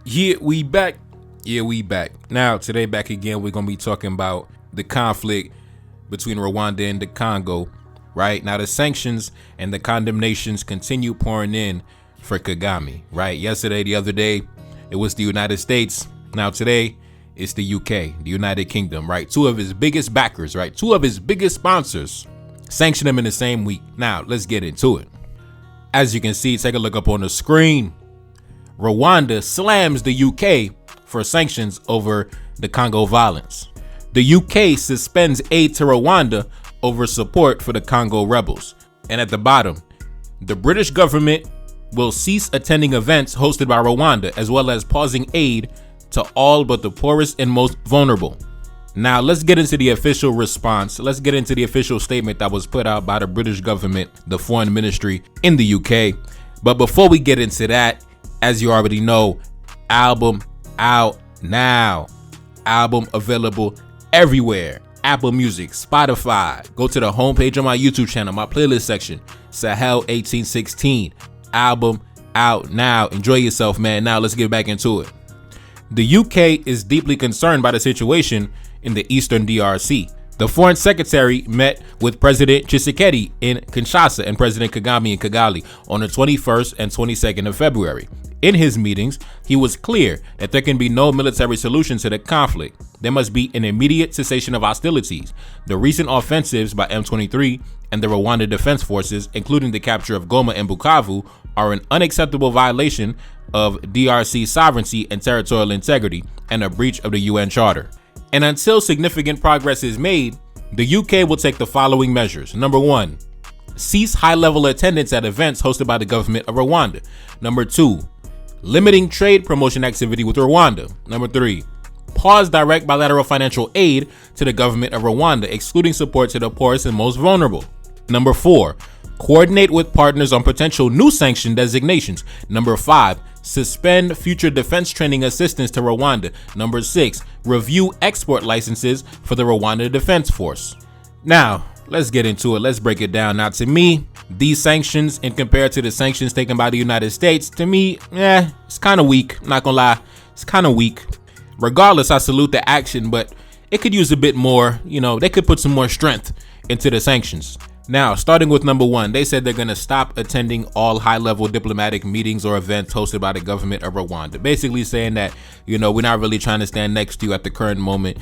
Yeah, we back. Yeah, we back. Now, today back again, we're going to be talking about the conflict between Rwanda and the Congo, right? Now, the sanctions and the condemnations continue pouring in for Kagame, right? Yesterday, the other day, it was the United States. Now, today, it's the UK, the United Kingdom, right? Two of his biggest backers, right? Two of his biggest sponsors sanctioned him in the same week. Now, let's get into it. As you can see, take a look up on the screen. Rwanda slams the UK for sanctions over the Congo violence. The UK suspends aid to Rwanda over support for the Congo rebels. And at the bottom, the British government will cease attending events hosted by Rwanda, as well as pausing aid to all but the poorest and most vulnerable. Now, let's get into the official response. Let's get into the official statement that was put out by the British government, the foreign ministry in the UK. But before we get into that, as you already know, album out now. Album available everywhere. Apple Music, Spotify. Go to the homepage of my YouTube channel, my playlist section, Sahel 1816. Album out now. Enjoy yourself, man. Now let's get back into it. The UK is deeply concerned by the situation in the Eastern DRC. The Foreign Secretary met with President Tshisekedi in Kinshasa and President Kagame in Kigali on the 21st and 22nd of February. In his meetings, he was clear that there can be no military solution to the conflict. There must be an immediate cessation of hostilities. The recent offensives by M23 and the Rwanda Defense Forces, including the capture of Goma and Bukavu, are an unacceptable violation of DRC sovereignty and territorial integrity and a breach of the UN Charter. And until significant progress is made, the UK will take the following measures. Number 1, cease high-level attendance at events hosted by the government of Rwanda. Number 2, limiting trade promotion activity with Rwanda. Number 3, pause direct bilateral financial aid to the government of Rwanda, excluding support to the poorest and most vulnerable. Number 4, coordinate with partners on potential new sanction designations. Number 5, suspend future defense training assistance to Rwanda. Number 6, review export licenses for the Rwanda Defense Force. Now, let's get into it. Let's break it down. Now, to me, these sanctions, and compared to the sanctions taken by the United States, to me, it's kind of weak. I'm not gonna lie, it's kind of weak. Regardless, I salute the action, but it could use a bit more. They could put some more strength into the sanctions. Now, starting with number 1, they said they're going to stop attending all high-level diplomatic meetings or events hosted by the government of Rwanda. Basically saying that, we're not really trying to stand next to you at the current moment.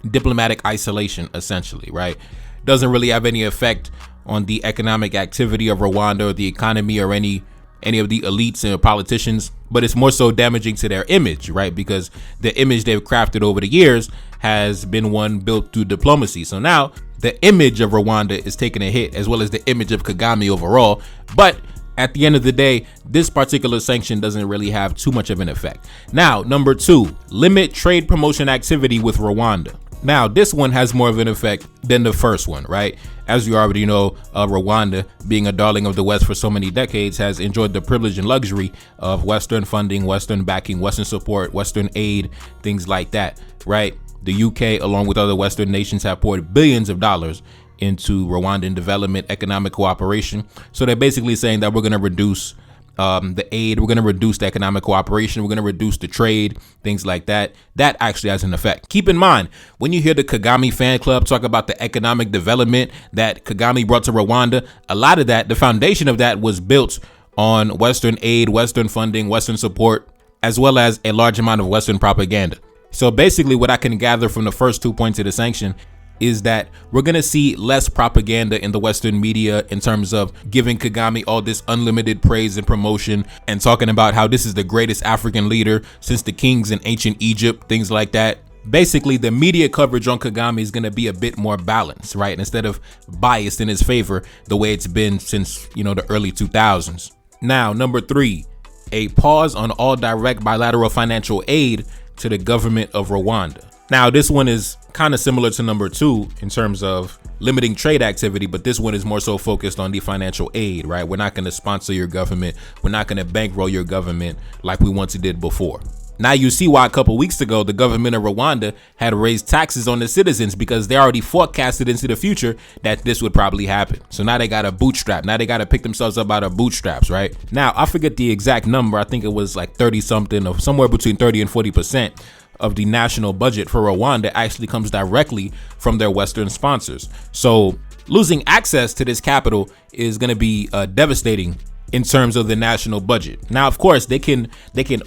Diplomatic isolation, essentially, right? Doesn't really have any effect on the economic activity of Rwanda or the economy or any of the elites and politicians, but it's more so damaging to their image, right? Because the image they've crafted over the years has been one built through diplomacy. So now the image of Rwanda is taking a hit, as well as the image of Kagame overall. But at the end of the day, this particular sanction doesn't really have too much of an effect. Now, number 2, limit trade promotion activity with Rwanda. Now, this one has more of an effect than the first one, right? As you already know, Rwanda, being a darling of the West for so many decades, has enjoyed the privilege and luxury of Western funding, Western backing, Western support, Western aid, things like that, right? The UK, along with other Western nations, have poured billions of dollars into Rwandan development, economic cooperation. So they're basically saying that we're going to reduce the aid, we're going to reduce the economic cooperation, we're going to reduce the trade, things like that. That actually has an effect. Keep in mind, when you hear the Kagame fan club talk about the economic development that Kagame brought to Rwanda, a lot of that, the foundation of that was built on Western aid, Western funding, Western support, as well as a large amount of Western propaganda. So basically what I can gather from the first 2 points of the sanction is that we're going to see less propaganda in the Western media in terms of giving Kagame all this unlimited praise and promotion and talking about how this is the greatest African leader since the kings in ancient Egypt, things like that. Basically, the media coverage on Kagame is going to be a bit more balanced, right? Instead of biased in his favor the way it's been since, the early 2000s. Now, number 3, a pause on all direct bilateral financial aid to the government of Rwanda. Now, this one is kind of similar to number 2 in terms of limiting trade activity, but this one is more so focused on the financial aid, right? We're not going to sponsor your government. We're not going to bankroll your government like we once did before. Now you see why a couple weeks ago, the government of Rwanda had raised taxes on the citizens, because they already forecasted into the future that this would probably happen. So now they got to bootstrap. Now they got to pick themselves up out of bootstraps, right? Now, I forget the exact number. I think it was like 30 something, or somewhere between 30 and 40% of the national budget for Rwanda actually comes directly from their Western sponsors. So losing access to this capital is going to be devastating in terms of the national budget. Now, of course, they can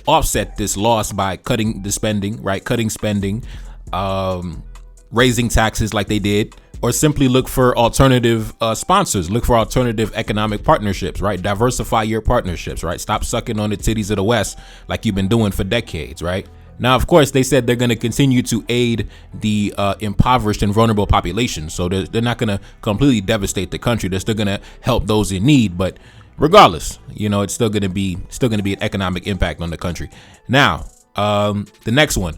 offset this loss by cutting the spending, right? Cutting spending, raising taxes like they did, or simply look for alternative sponsors, look for alternative economic partnerships, right? Diversify your partnerships, right? Stop sucking on the titties of the West like you've been doing for decades, right? Now, of course, they said they're going to continue to aid the impoverished and vulnerable population. So they're not going to completely devastate the country. They're still going to help those in need. But regardless, it's still going to be an economic impact on the country. Now, the next one,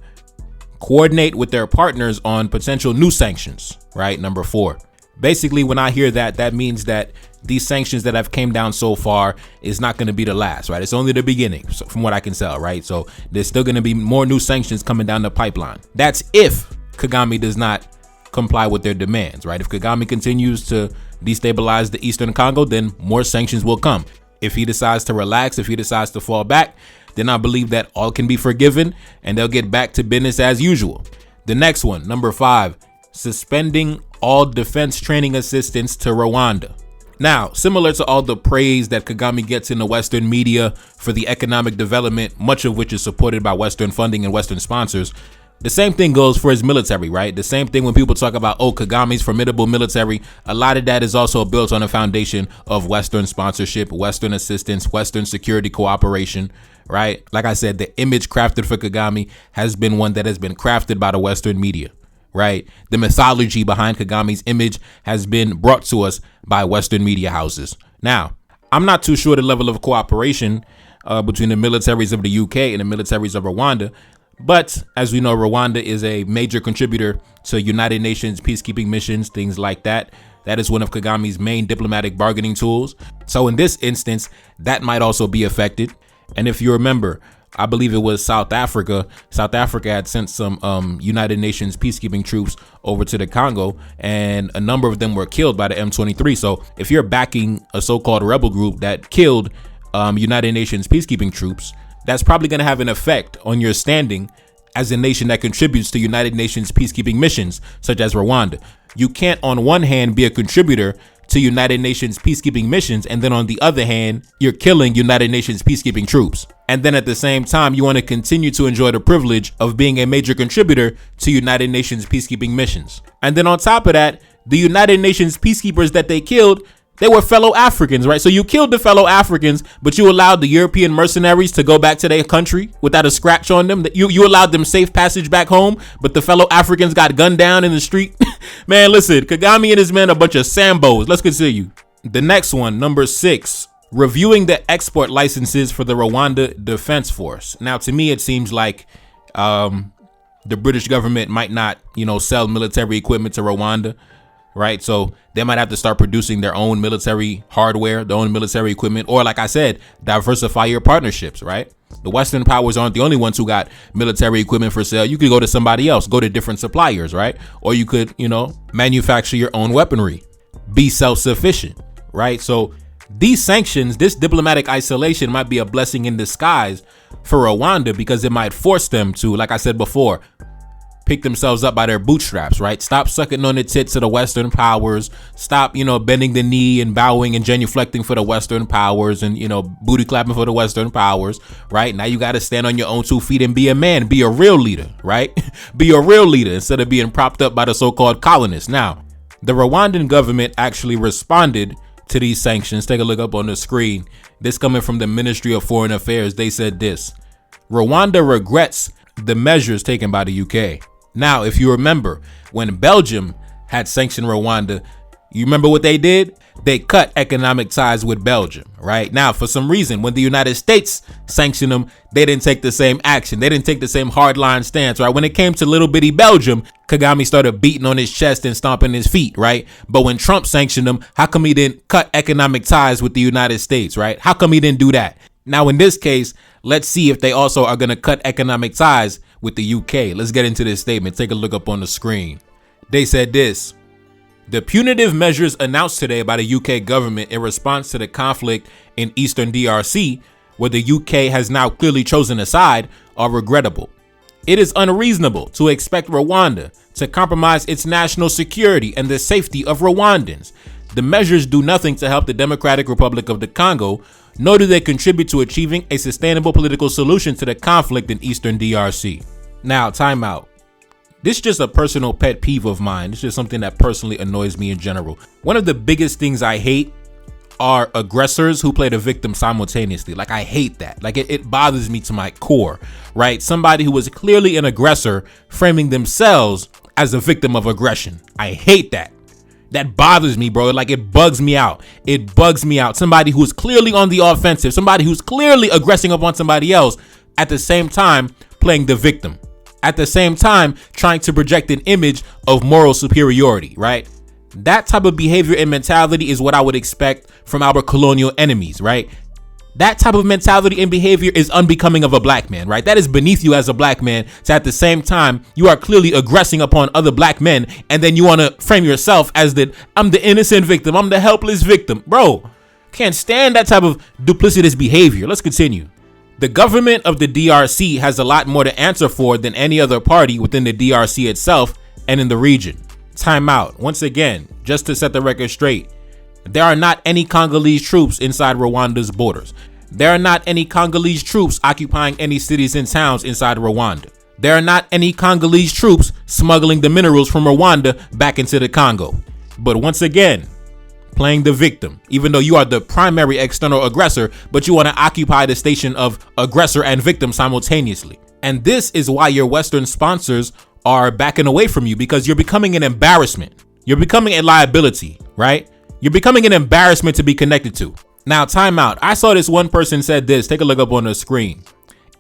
coordinate with their partners on potential new sanctions, right? Number 4. Basically, when I hear that, that means that these sanctions that have came down so far is not going to be the last, right? It's only the beginning, so from what I can tell, right? So there's still going to be more new sanctions coming down the pipeline. That's if Kagame does not comply with their demands, right? If Kagame continues to destabilize the Eastern Congo, then more sanctions will come. If he decides to relax, if he decides to fall back, then I believe that all can be forgiven and they'll get back to business as usual. The next one, number 5, suspending all defense training assistance to Rwanda. Now, similar to all the praise that Kagame gets in the Western media for the economic development, much of which is supported by Western funding and Western sponsors, the same thing goes for his military, right? The same thing when people talk about, Kagame's formidable military, a lot of that is also built on a foundation of Western sponsorship, Western assistance, Western security cooperation, right? Like I said, the image crafted for Kagame has been one that has been crafted by the Western media, right? The mythology behind Kagame's image has been brought to us by Western media houses. Now, I'm not too sure the level of cooperation between the militaries of the UK and the militaries of Rwanda, but as we know, Rwanda is a major contributor to United Nations peacekeeping missions, things like that. That is one of Kagame's main diplomatic bargaining tools. So in this instance, that might also be affected. And if you remember, I believe it was South Africa. South Africa had sent some United Nations peacekeeping troops over to the Congo, and a number of them were killed by the M23. So if you're backing a so-called rebel group that killed United Nations peacekeeping troops, that's probably going to have an effect on your standing as a nation that contributes to United Nations peacekeeping missions, such as Rwanda. You can't, on one hand, be a contributor to United Nations peacekeeping missions, and then on the other hand, you're killing United Nations peacekeeping troops. And then at the same time, you want to continue to enjoy the privilege of being a major contributor to United Nations peacekeeping missions. And then on top of that, the United Nations peacekeepers that they killed, they were fellow Africans, right? So you killed the fellow Africans, but you allowed the European mercenaries to go back to their country without a scratch on them. You allowed them safe passage back home, but the fellow Africans got gunned down in the street. Man, listen, Kagame and his men are a bunch of Sambos. Let's continue. The next one, number 6, reviewing the export licenses for the Rwanda Defense Force. Now, to me, it seems like the British government might not, sell military equipment to Rwanda. Right. So they might have to start producing their own military hardware, their own military equipment, or like I said, diversify your partnerships. Right. The Western powers aren't the only ones who got military equipment for sale. You could go to somebody else, go to different suppliers. Right. Or you could, manufacture your own weaponry, be self-sufficient. Right. So these sanctions, this diplomatic isolation might be a blessing in disguise for Rwanda, because it might force them to, like I said before, pick themselves up by their bootstraps, right? Stop sucking on the tits of the Western powers. Stop, bending the knee and bowing and genuflecting for the Western powers and, booty clapping for the Western powers, right? Now you got to stand on your own 2 feet and be a man, be a real leader, right? Be a real leader instead of being propped up by the so-called colonists. Now, the Rwandan government actually responded to these sanctions. Take a look up on the screen. This coming from the Ministry of Foreign Affairs. They said this: Rwanda regrets the measures taken by the UK. Now, if you remember, when Belgium had sanctioned Rwanda, you remember what they did? They cut economic ties with Belgium, right? Now, for some reason, when the United States sanctioned them, they didn't take the same action. They didn't take the same hardline stance, right? When it came to little bitty Belgium, Kagame started beating on his chest and stomping his feet, right? But when Trump sanctioned them, how come he didn't cut economic ties with the United States, right? How come he didn't do that? Now, in this case, let's see if they also are going to cut economic ties with the UK. Let's get into this statement. Take a look up on the screen. They said this: the punitive measures announced today by the UK government in response to the conflict in Eastern DRC, where the UK has now clearly chosen a side, are regrettable. It is unreasonable to expect Rwanda to compromise its national security and the safety of Rwandans. The measures do nothing to help the Democratic Republic of the Congo, nor do they contribute to achieving a sustainable political solution to the conflict in Eastern DRC. Now, time out. This is just a personal pet peeve of mine. It's just something that personally annoys me in general. One of the biggest things I hate are aggressors who play the victim simultaneously. Like, I hate that. Like, it bothers me to my core, right? Somebody who was clearly an aggressor framing themselves as a victim of aggression. I hate that. That bothers me, bro. Like, it bugs me out. It bugs me out. Somebody who's clearly on the offensive, somebody who's clearly aggressing upon somebody else, at the same time playing the victim. At the same time trying to project an image of moral superiority, right? That type of behavior and mentality is what I would expect from our colonial enemies, right? That type of mentality and behavior is unbecoming of a black man, right? That is beneath you as a black man. So at the same time, you are clearly aggressing upon other black men, and then you want to frame yourself as I'm the innocent victim, I'm the helpless victim. Bro, can't stand that type of duplicitous behavior. Let's continue. The government of the DRC has a lot more to answer for than any other party within the DRC itself and in the region. Time out. Once again, just to set the record straight, there are not any Congolese troops inside Rwanda's borders. There are not any Congolese troops occupying any cities and towns inside Rwanda. There are not any Congolese troops smuggling the minerals from Rwanda back into the Congo. But once again, playing the victim, even though you are the primary external aggressor, but you want to occupy the station of aggressor and victim simultaneously. And this is why your Western sponsors are backing away from you, because you're becoming an embarrassment. You're becoming a liability, right? You're becoming an embarrassment to be connected to. Now, time out. I saw this one person said this. Take a look up on the screen.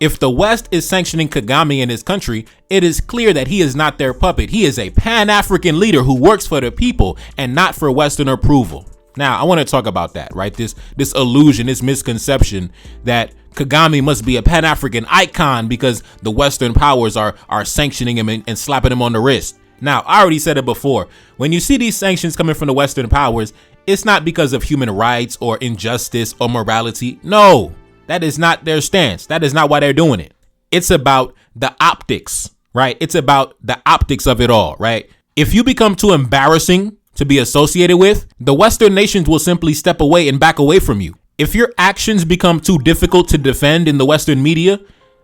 If the West is sanctioning Kagame in his country, it is clear that he is not their puppet. He is a Pan-African leader who works for the people and not for Western approval. Now, I want to talk about that, right? This illusion, this misconception that Kagame must be a Pan-African icon because the Western powers are sanctioning him and slapping him on the wrist. Now, I already said it before. When you see these sanctions coming from the Western powers, it's not because of human rights or injustice or morality. No, that is not their stance. That is not why they're doing it. It's about the optics, right? It's about the optics of it all, right? If you become too embarrassing to be associated with, the Western nations will simply step away and back away from you. If your actions become too difficult to defend in the Western media,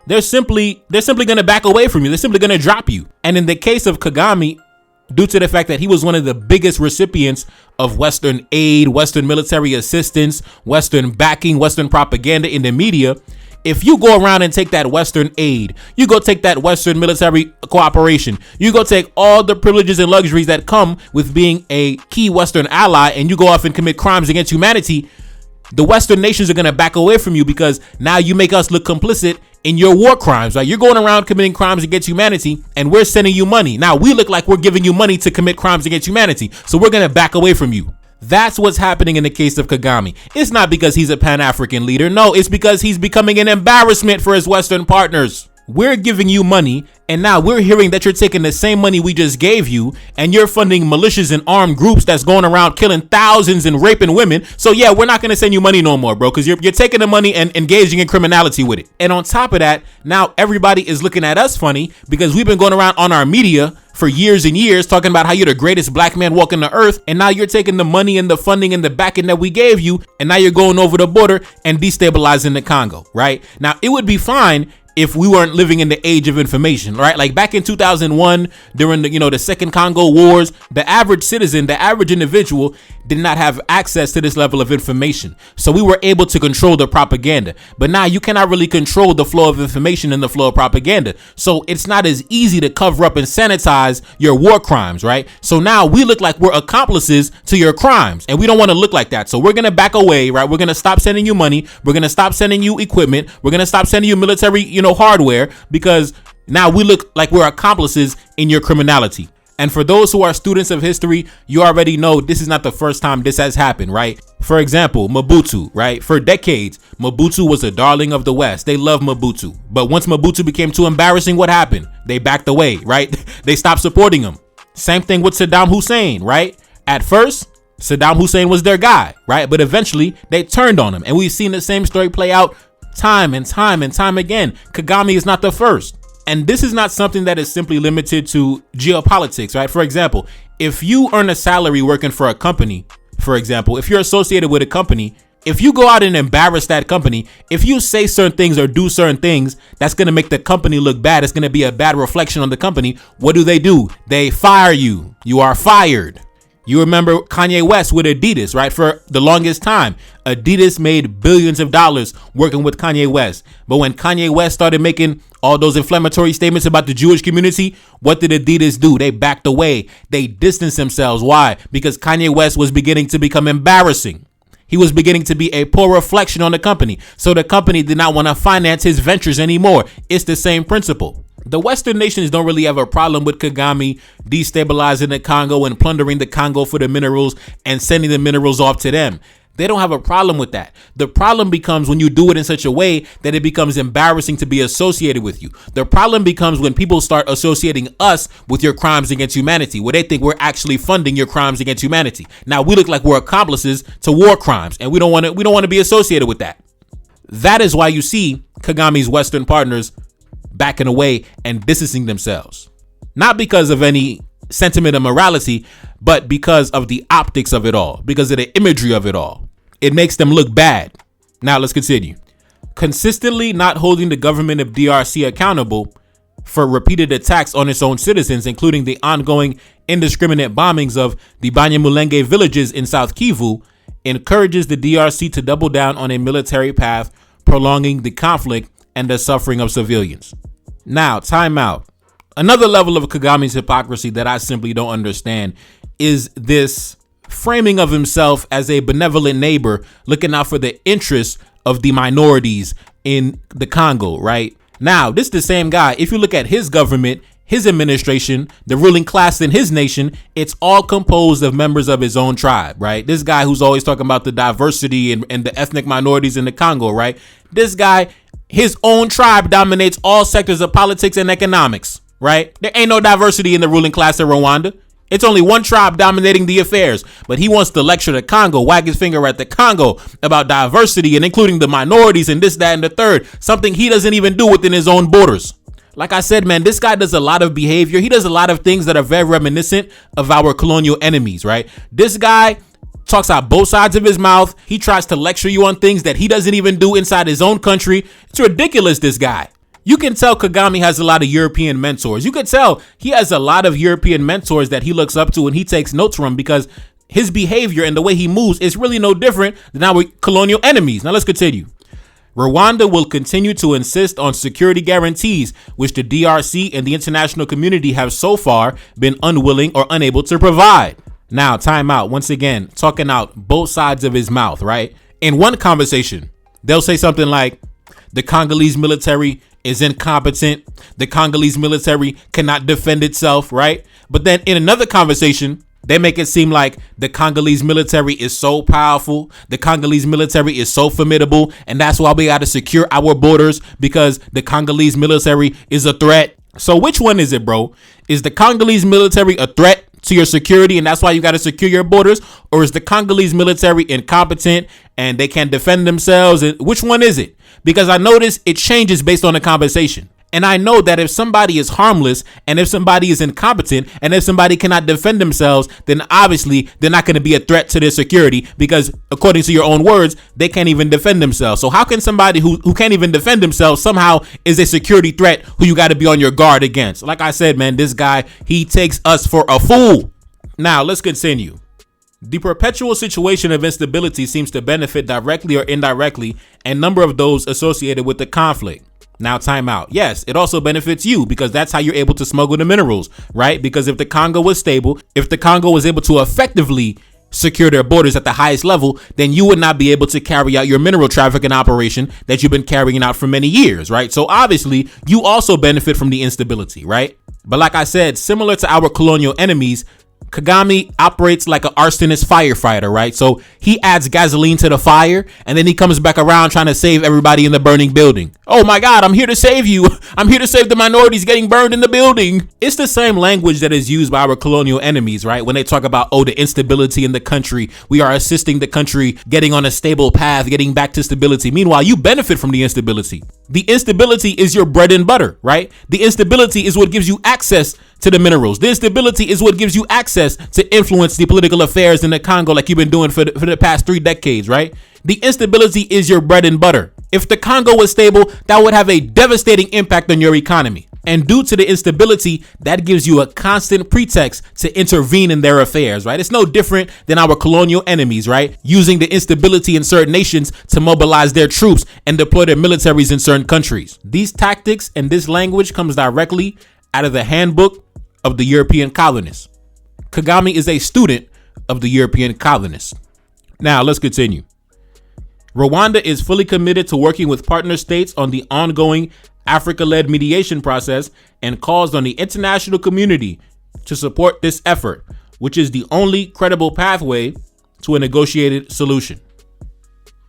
they're simply going to back away from you. They're simply going to drop you. And in the case of Kagame, due to the fact that he was one of the biggest recipients of Western aid, Western military assistance, Western backing, Western propaganda in the media, if you go around and take that Western aid, you go take that Western military cooperation, you go take all the privileges and luxuries that come with being a key Western ally, and you go off and commit crimes against humanity, the Western nations are going to back away from you because now you make us look complicit in your war crimes, right? You're going around committing crimes against humanity and we're sending you money. Now we look like we're giving you money to commit crimes against humanity. So we're going to back away from you. That's what's happening in the case of Kagame. It's not because he's a Pan-African leader. No, it's because he's becoming an embarrassment for his Western partners. We're giving you money, and now we're hearing that you're taking the same money we just gave you, and you're funding militias and armed groups that's going around killing thousands and raping women. So yeah, we're not going to send you money no more, bro, because you're taking the money and engaging in criminality with it. And on top of that, now everybody is looking at us funny because we've been going around on our media for years and years talking about how you're the greatest black man walking the earth, and now you're taking the money and the funding and the backing that we gave you, and now you're going over the border and destabilizing the Congo, right? Now, it would be fine if we weren't living in the age of information, right? Like back in 2001, during the second Congo wars, the average citizen, the average individual did not have access to this level of information. So we were able to control the propaganda. But now you cannot really control the flow of information and the flow of propaganda. So it's not as easy to cover up and sanitize your war crimes, right? So now we look like we're accomplices to your crimes, and we don't want to look like that. So we're going to back away, right? We're going to stop sending you money. We're going to stop sending you equipment. We're going to stop sending you military, hardware, because now we look like we're accomplices in your criminality. And for those who are students of history, you already know this is not the first time this has happened, right? For example, Mobutu, right? For decades, Mobutu was a darling of the West. They loved Mobutu. But once Mobutu became too embarrassing, what happened? They backed away, right? They stopped supporting him. Same thing with Saddam Hussein, right? At first, Saddam Hussein was their guy, right? But eventually, they turned on him. And we've seen the same story play out time and time and time again. Kagame is not the first. And this is not something that is simply limited to geopolitics, right? For example, if you earn a salary working for a company, for example, if you're associated with a company, if you go out and embarrass that company, if you say certain things or do certain things, that's going to make the company look bad. It's going to be a bad reflection on the company. What do? They fire you. You are fired. You remember Kanye West with Adidas, right? For the longest time, Adidas made billions of dollars working with Kanye West. But when Kanye West started making all those inflammatory statements about the Jewish community, what did Adidas do? They backed away. They distanced themselves. Why? Because Kanye West was beginning to become embarrassing. He was beginning to be a poor reflection on the company. So the company did not want to finance his ventures anymore. It's the same principle. The Western nations don't really have a problem with Kagame destabilizing the Congo and plundering the Congo for the minerals and sending the minerals off to them. They don't have a problem with that. The problem becomes when you do it in such a way that it becomes embarrassing to be associated with you. The problem becomes when people start associating us with your crimes against humanity, where they think we're actually funding your crimes against humanity. Now we look like we're accomplices to war crimes, and we don't want to be associated with that. That is why you see Kagame's Western partners backing away and distancing themselves. Not because of any sentiment of morality, but because of the optics of it all, because of the imagery of it all. It makes them look bad. Now let's continue. Consistently not holding the government of DRC accountable for repeated attacks on its own citizens, including the ongoing indiscriminate bombings of the Banyamulenge villages in South Kivu, encourages the DRC to double down on a military path, prolonging the conflict and the suffering of civilians. Now, time out. Another level of Kagame's hypocrisy that I simply don't understand is this framing of himself as a benevolent neighbor looking out for the interests of the minorities in the Congo, right? Now, this is the same guy. If you look at his government, his administration, the ruling class in his nation, it's all composed of members of his own tribe, right? This guy who's always talking about the diversity and the ethnic minorities in the Congo, right? This guy, his own tribe dominates all sectors of politics and economics, right? There ain't no diversity in the ruling class of Rwanda. It's only one tribe dominating the affairs, but he wants to lecture the Congo, wag his finger at the Congo about diversity and including the minorities and this, that, and the third, something he doesn't even do within his own borders. Like I said, man, this guy does a lot of behavior. He does a lot of things that are very reminiscent of our colonial enemies, right? This guy talks out both sides of his mouth. He tries to lecture you on things that he doesn't even do inside his own country. It's ridiculous, this guy. You can tell Kagame has a lot of European mentors. You could tell he has a lot of European mentors that he looks up to and he takes notes from, because his behavior and the way he moves is really no different than our colonial enemies. Now let's continue. Rwanda will continue to insist on security guarantees, which the DRC and the international community have so far been unwilling or unable to provide. Now, time out. Once again, talking out both sides of his mouth, right? In one conversation, they'll say something like, the Congolese military is incompetent. The Congolese military cannot defend itself, right? But then in another conversation, they make it seem like the Congolese military is so powerful. The Congolese military is so formidable. And that's why we got to secure our borders, because the Congolese military is a threat. So which one is it, bro? Is the Congolese military a threat to your security and that's why you got to secure your borders? Or is the Congolese military incompetent and they can't defend themselves? And which one is it? Because I notice it changes based on the conversation. And I know that if somebody is harmless and if somebody is incompetent and if somebody cannot defend themselves, then obviously they're not going to be a threat to their security, because according to your own words, they can't even defend themselves. So how can somebody who can't even defend themselves somehow is a security threat who you got to be on your guard against? Like I said, man, this guy, he takes us for a fool. Now let's continue. The perpetual situation of instability seems to benefit directly or indirectly a number of those associated with the conflict. Now, time out. Yes, it also benefits you, because that's how you're able to smuggle the minerals, right? Because if the Congo was stable, if the Congo was able to effectively secure their borders at the highest level, then you would not be able to carry out your mineral trafficking operation that you've been carrying out for many years, right? So obviously, you also benefit from the instability, right? But like I said, similar to our colonial enemies, Kagame operates like an arsonist firefighter, right? So he adds gasoline to the fire and then he comes back around trying to save everybody in the burning building. Oh my God, I'm here to save you. I'm here to save the minorities getting burned in the building. It's the same language that is used by our colonial enemies, right? When they talk about, oh, the instability in the country, we are assisting the country getting on a stable path, getting back to stability. Meanwhile, you benefit from the instability. The instability is your bread and butter, right? The instability is what gives you access to the minerals. The instability is what gives you access to influence the political affairs in the Congo like you've been doing for the past 3 decades, right? The instability is your bread and butter. If the Congo was stable, that would have a devastating impact on your economy. And due to the instability, that gives you a constant pretext to intervene in their affairs, right? It's no different than our colonial enemies, right? Using the instability in certain nations to mobilize their troops and deploy their militaries in certain countries. These tactics and this language comes directly out of the handbook of the European colonists. Kagame is a student of the European colonists. Now, let's continue. Rwanda is fully committed to working with partner states on the ongoing Africa-led mediation process and calls on the international community to support this effort, which is the only credible pathway to a negotiated solution.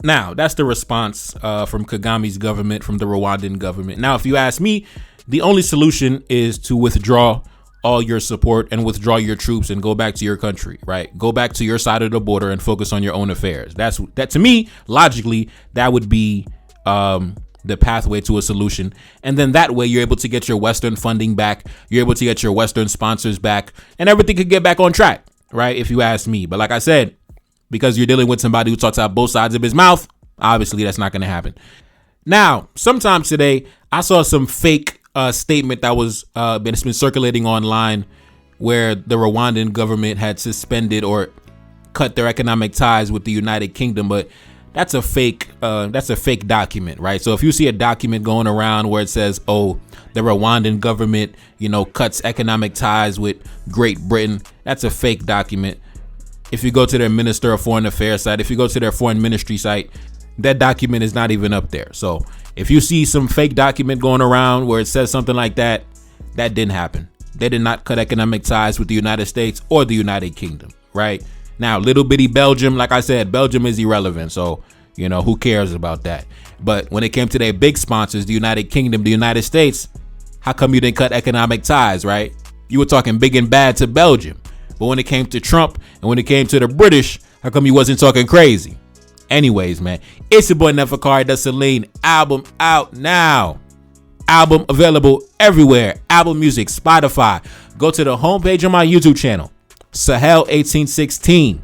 Now, that's the response from Kagame's government, from the Rwandan government. Now, if you ask me, the only solution is to withdraw all your support and withdraw your troops and go back to your country, right? Go back to your side of the border and focus on your own affairs. That to me, logically, that would be the pathway to a solution. And then that way you're able to get your Western funding back. You're able to get your Western sponsors back and everything could get back on track, right? If you ask me. But like I said, because you're dealing with somebody who talks out both sides of his mouth, obviously that's not going to happen. Now, sometime today, I saw some fake statement that was it's been circulating online where the Rwandan government had suspended or cut their economic ties with the United Kingdom, but that's a fake document, right? So if you see a document going around where it says, oh, the Rwandan government, cuts economic ties with Great Britain, that's a fake document. If you go to their Minister of Foreign Affairs site, if you go to their foreign ministry site, that document is not even up there. So if you see some fake document going around where it says something like that, that didn't happen. They did not cut economic ties with the United States or the United Kingdom, right? Now, little bitty Belgium, like I said, Belgium is irrelevant. So, who cares about that? But when it came to their big sponsors, the United Kingdom, the United States, how come you didn't cut economic ties, right? You were talking big and bad to Belgium. But when it came to Trump and when it came to the British, how come you wasn't talking crazy? Anyways, man, it's your boy Neferkari, the Celine. Album out now. Album available everywhere. Apple Music, Spotify. Go to the homepage on my YouTube channel, Sahel1816.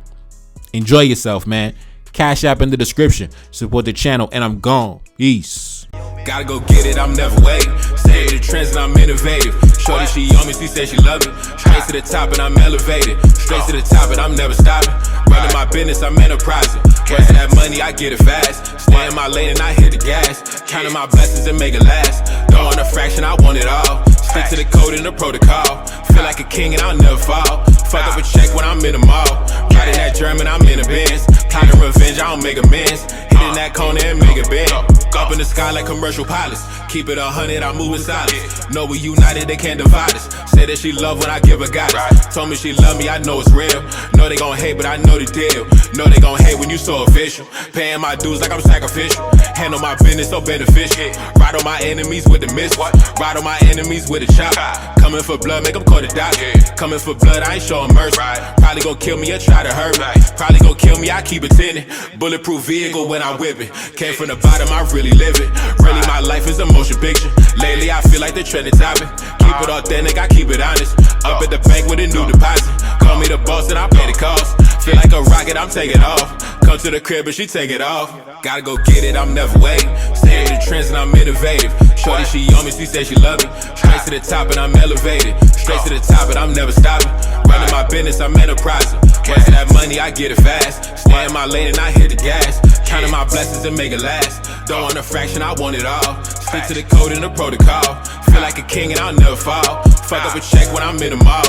Enjoy yourself, man. Cash App in the description. Support the channel, and I'm gone. Peace. Gotta go get it, I'm never waiting. Stay with the trends and I'm innovative. Shorty, she on me, she said she love me. Straight to the top and I'm elevated. Straight to the top and I'm never stopping. Running my business, I'm enterprising. Working that money, I get it fast. Stay in my lane and I hit the gas. Counting my blessings and make it last. Don't want a fraction, I want it all. Stick to the code and the protocol. Feel like a king and I'll never fall. Fuck up a check when I'm in the mall. Riding that German, I'm in a Benz. Plotting revenge, I don't make amends. Hitting that corner and make it bend. Up in the sky like commercial pilots. Keep it 100, I'm moving silence. Know we united, they can't divide us. Say that she love when I give her guidance. Told me she love me, I know it's real. Know they gon' hate, but I know the deal. Know they gon' hate when you so official. Paying my dues like I'm sacrificial. Handle my business so beneficial. Ride on my enemies with the miss. Ride on my enemies with a chop. Coming for blood, make them call the doctor. Coming for blood, I ain't showing mercy. Probably gon' kill me or try to hurt me. Probably gon' kill me, I keep it tinted. Bulletproof vehicle when I whip it. Came from the bottom, I really live it. Really, my life is a motion picture. Lately, I feel like the trend is topping. Keep it authentic, I keep it honest. Up at the bank with a new deposit. Call me the boss and I pay the cost. Feel like a rocket, I'm taking off. Come to the crib and she take it off. Gotta go get it, I'm never waiting. Stay with the trends and I'm innovative. Shorty, she on me, she said she love me. Straight to the top and I'm elevated. Straight to the top and I'm never stopping. Running my business, I'm enterprising. Working that money, I get it fast. Stay in my lane and I hit the gas. Counting my blessings and make it last. Don't want a fraction, I want it all. Stick to the code and the protocol. Feel like a king and I'll never fall. Fuck up a check when I'm in the mall.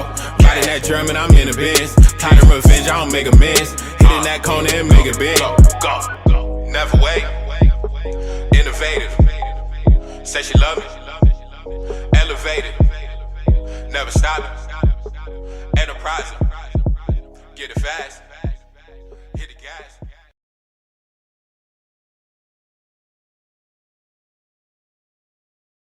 Riding that German, I'm in the Benz. Plotting revenge, I don't make amends. Hitting that corner and make it big. Go. Never wait. Innovative. Say she love me. Elevated. Never stop it. Enterprising. Get it fast. Hit the gas.